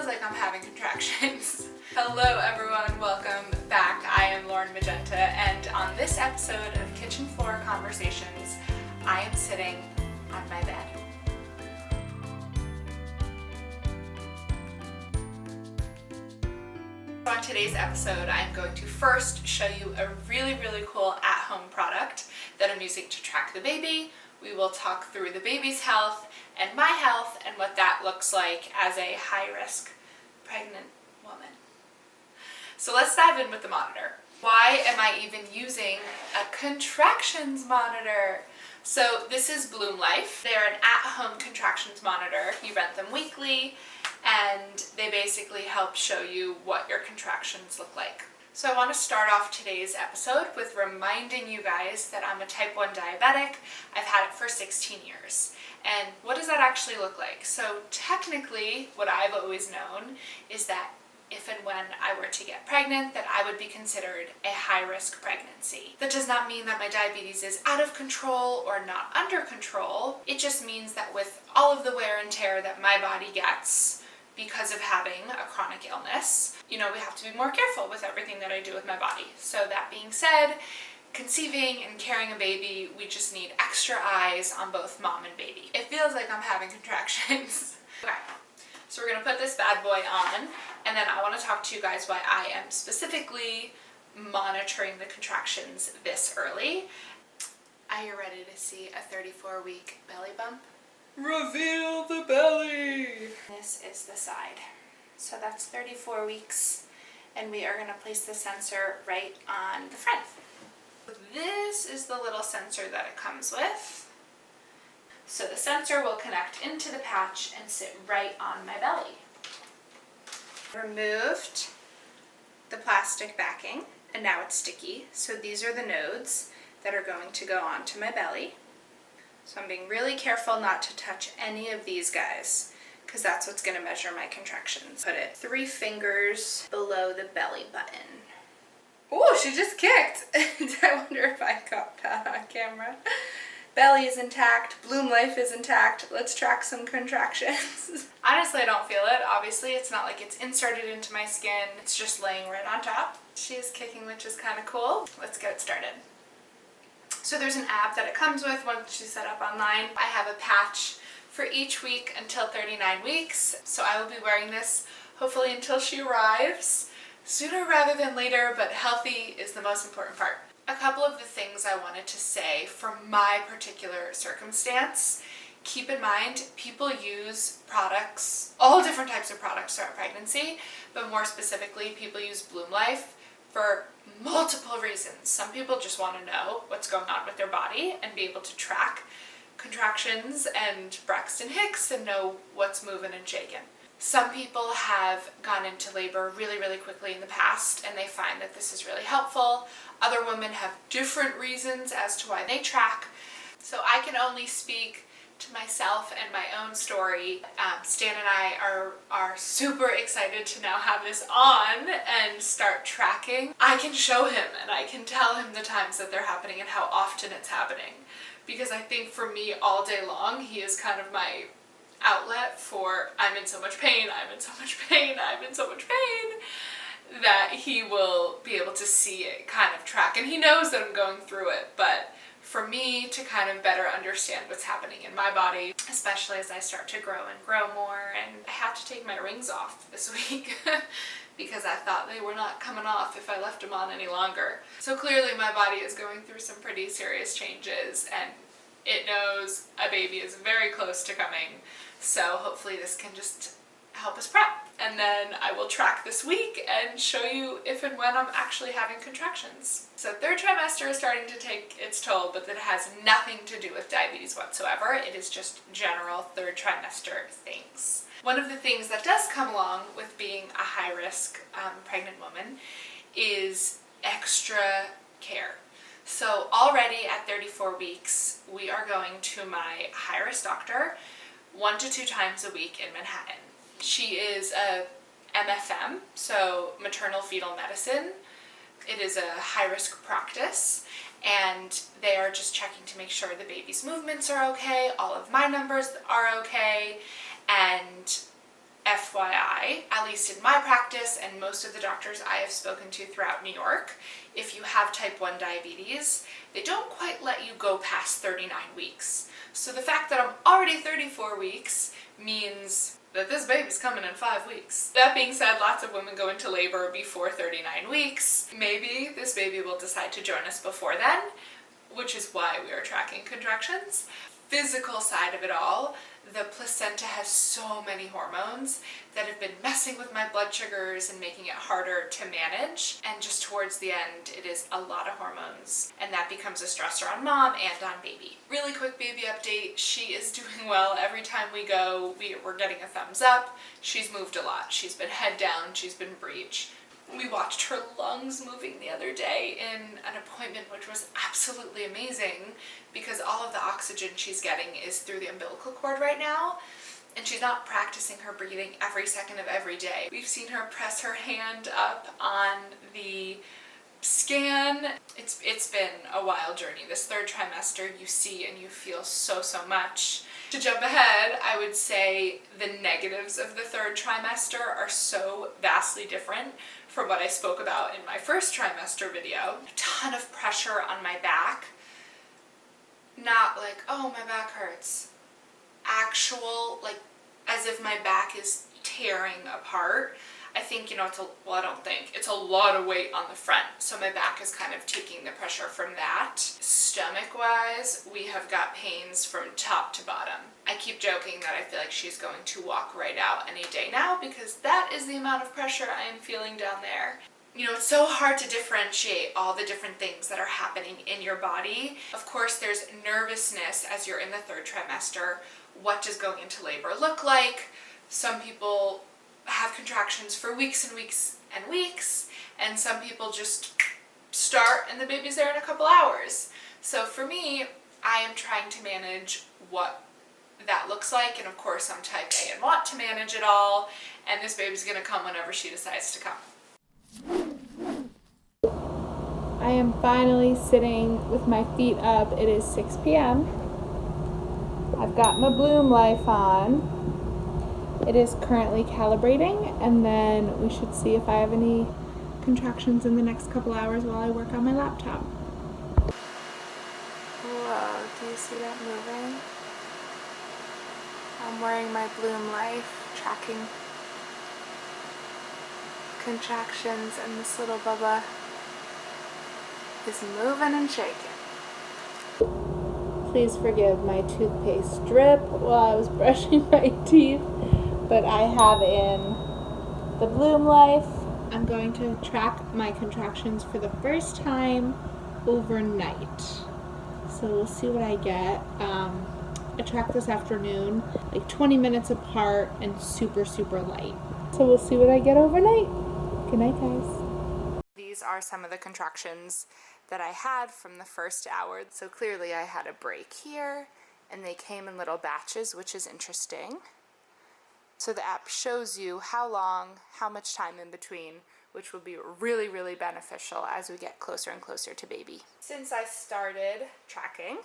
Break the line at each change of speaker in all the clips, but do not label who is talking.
feels like I'm having contractions. Hello everyone, welcome back. I am Magenta, and on this episode of Kitchen Floor Conversations, I am sitting on my bed. On today's episode, I'm going to first show you a really cool at-home product that I'm using to track the baby. We will talk through the baby's health and my health and what that looks like as a high-risk pregnant woman. So let's dive in with the monitor. Why am I even using a contractions monitor? So this is Bloomlife. They're an at-home contractions monitor. You rent them weekly, and they basically help show you what your contractions look like. So I want to start off today's episode with reminding you guys that I'm a type 1 diabetic. I've had it for 16 years. And what does that actually look like? So technically, what I've always known is that if and when I were to get pregnant, that I would be considered a high-risk pregnancy. That does not mean that my diabetes is out of control or not under control. It just means that with all of the wear and tear that my body gets because of having a chronic illness, we have to be more careful with everything that I do with my body. So that being said, conceiving and carrying a baby, we just need extra eyes on both mom and baby. It feels like I'm having contractions. Okay. So we're going to put this bad boy on, and then I want to talk to you guys why I am specifically monitoring the contractions this early. Are you ready to see a 34-week belly bump? Reveal the belly! This is the side. So that's 34 weeks, and we are going to place the sensor right on the front. This is the little sensor that it comes with. So the sensor will connect into the patch and sit right on my belly. Removed the plastic backing, and now it's sticky. So these are the nodes that are going to go onto my belly. So I'm being really careful not to touch any of these guys, because that's what's going to measure my contractions. Put it 3 fingers below the belly button. Oh, she just kicked! I wonder if I caught that on camera. Belly is intact, Bloomlife is intact. Let's track some contractions. Honestly, I don't feel it. Obviously, it's not like it's inserted into my skin. It's just laying right on top. She is kicking, which is kind of cool. Let's get it started. So there's an app that it comes with once you set up online. I have a patch for each week until 39 weeks. So I will be wearing this hopefully until she arrives. Sooner rather than later, but healthy is the most important part. A couple of the things I wanted to say for my particular circumstance. Keep in mind, people use products, all different types of products throughout pregnancy, but more specifically, people use Bloomlife for multiple reasons. Some people just want to know what's going on with their body and be able to track contractions and Braxton Hicks and know what's moving and shaking. Some people have gone into labor really quickly in the past, and they find that this is really helpful. Other women have different reasons as to why they track. So I can only speak to myself and my own story. Stan and I are super excited to now have this on and start tracking. I can show him and I can tell him the times that they're happening and how often it's happening. Because I think for me all day long, he is kind of my outlet for I'm in so much pain, I'm in so much pain, I'm in so much pain, that he will be able to see it kind of track. And he knows that I'm going through it, but for me to kind of better understand what's happening in my body, especially as I start to grow and grow more, and I had to take my rings off this week because I thought they were not coming off if I left them on any longer. So clearly my body is going through some pretty serious changes, and it knows a baby is very close to coming. So hopefully this can just help us prep. And then I will track this week and show you if and when I'm actually having contractions. So 3rd trimester is starting to take its toll, but that has nothing to do with diabetes whatsoever. It is just general 3rd trimester things. One of the things that does come along with being a high-risk pregnant woman is extra care. So already at 34 weeks, we are going to my high-risk doctor 1 to 2 times a week in Manhattan. She is a MFM, so maternal fetal medicine. It is a high-risk practice, and they are just checking to make sure the baby's movements are okay, all of my numbers are okay, and FYI, at least in my practice and most of the doctors I have spoken to throughout New York, if you have type 1 diabetes, they don't quite let you go past 39 weeks. So the fact that I'm already 34 weeks means that this baby's coming in 5 weeks. That being said, lots of women go into labor before 39 weeks. Maybe this baby will decide to join us before then, which is why we are tracking contractions. Physical side of it all, the placenta has so many hormones that have been messing with my blood sugars and making it harder to manage, and just towards the end it is a lot of hormones, and that becomes a stressor on mom and on baby. Really quick baby update, she is doing well. Every time we go, we're getting a thumbs up. She's moved a lot. She's been head down, she's been breech. We watched her lungs moving the other day in an appointment, which was absolutely amazing because all of the oxygen she's getting is through the umbilical cord right now, and she's not practicing her breathing every second of every day. We've seen her press her hand up on the scan. It's been a wild journey. This third trimester, you see and you feel so much. To jump ahead, I would say the negatives of the third trimester are so vastly different from what I spoke about in my first trimester video. A ton of pressure on my back. Not like, oh, my back hurts. Actual, like, as if my back is tearing apart. I think, I don't think, it's a lot of weight on the front, so my back is kind of taking the pressure from that. Stomach-wise, we have got pains from top to bottom. I keep joking that I feel like she's going to walk right out any day now because that is the amount of pressure I am feeling down there. It's so hard to differentiate all the different things that are happening in your body. Of course, there's nervousness as you're in the third trimester. What does going into labor look like? Some people have contractions for weeks and weeks and weeks, and some people just start and the baby's there in a couple hours. So for me, I am trying to manage what that looks like, and of course I'm type A and want to manage it all, and this baby's gonna come whenever she decides to come. I am finally sitting with my feet up. It is 6 p.m. I've got my Bloomlife on. It is currently calibrating, and then we should see if I have any contractions in the next couple hours while I work on my laptop. Whoa, do you see that moving? I'm wearing my Bloomlife, tracking contractions, and this little bubba is moving and shaking. Please forgive my toothpaste drip while I was brushing my teeth, but I have in the Bloomlife. I'm going to track my contractions for the first time overnight. So we'll see what I get. I tracked this afternoon, like 20 minutes apart and super light. So we'll see what I get overnight. Good night, guys. These are some of the contractions that I had from the first hour. So clearly I had a break here, and they came in little batches, which is interesting. So the app shows you how long, how much time in between, which will be really beneficial as we get closer and closer to baby. Since I started tracking,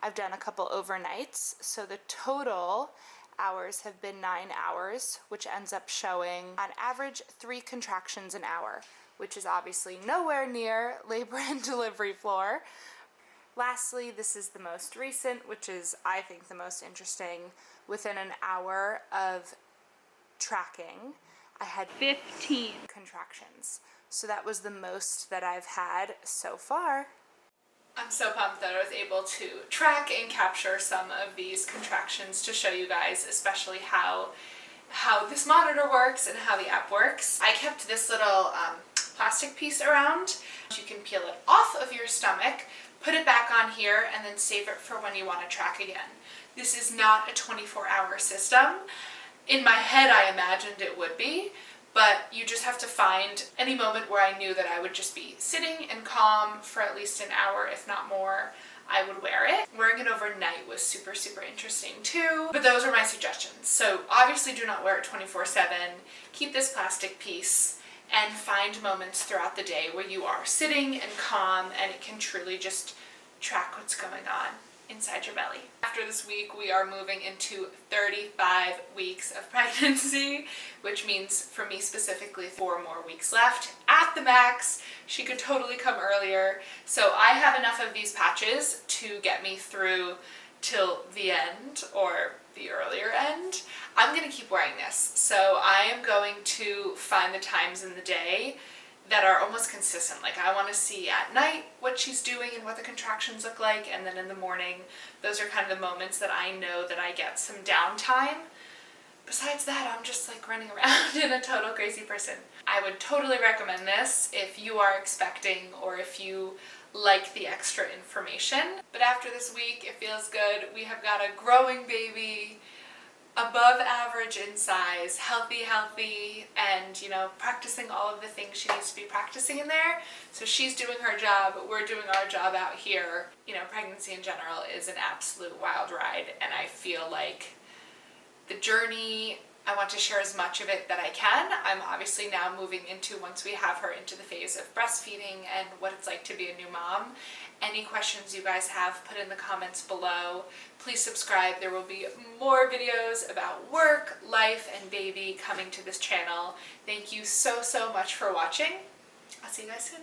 I've done a couple overnights, so the total hours have been 9 hours, which ends up showing on average 3 contractions an hour, which is obviously nowhere near labor and delivery floor. Lastly, this is the most recent, which is, I think, the most interesting. Within an hour of tracking, I had 15 contractions. So that was the most that I've had so far. I'm so pumped that I was able to track and capture some of these contractions to show you guys, especially how this monitor works and how the app works. I kept this little plastic piece around. You can peel it off of your stomach, put it back on here, and then save it for when you want to track again. This is not a 24-hour system. In my head, I imagined it would be, but you just have to find any moment where I knew that I would just be sitting and calm for at least an hour, if not more. I would wear it. Wearing it overnight was super interesting too, but those are my suggestions. So obviously do not wear it 24/7. Keep this plastic piece and find moments throughout the day where you are sitting and calm and it can truly just track what's going on. inside your belly. After this week, we are moving into 35 weeks of pregnancy, which means for me specifically 4 more weeks left at the max. She could totally come earlier. So I have enough of these patches to get me through till the end, or the earlier end. I'm gonna keep wearing this. So I am going to find the times in the day that are almost consistent. Like I want to see at night what she's doing and what the contractions look like, and then in the morning, those are kind of the moments that I know that I get some downtime. Besides that, I'm just like running around in a total crazy person. I would totally recommend this if you are expecting or if you like the extra information. But after this week, it feels good. We have got a growing baby, above average in size, healthy, and practicing all of the things she needs to be practicing in there. So she's doing her job, we're doing our job out here. Pregnancy in general is an absolute wild ride, and I feel like the journey, I want to share as much of it that I can. I'm obviously now moving into, once we have her, into the phase of breastfeeding and what it's like to be a new mom. Any questions you guys have, put in the comments below. Please subscribe. There will be more videos about work, life, and baby coming to this channel. Thank you so much for watching. I'll see you guys soon.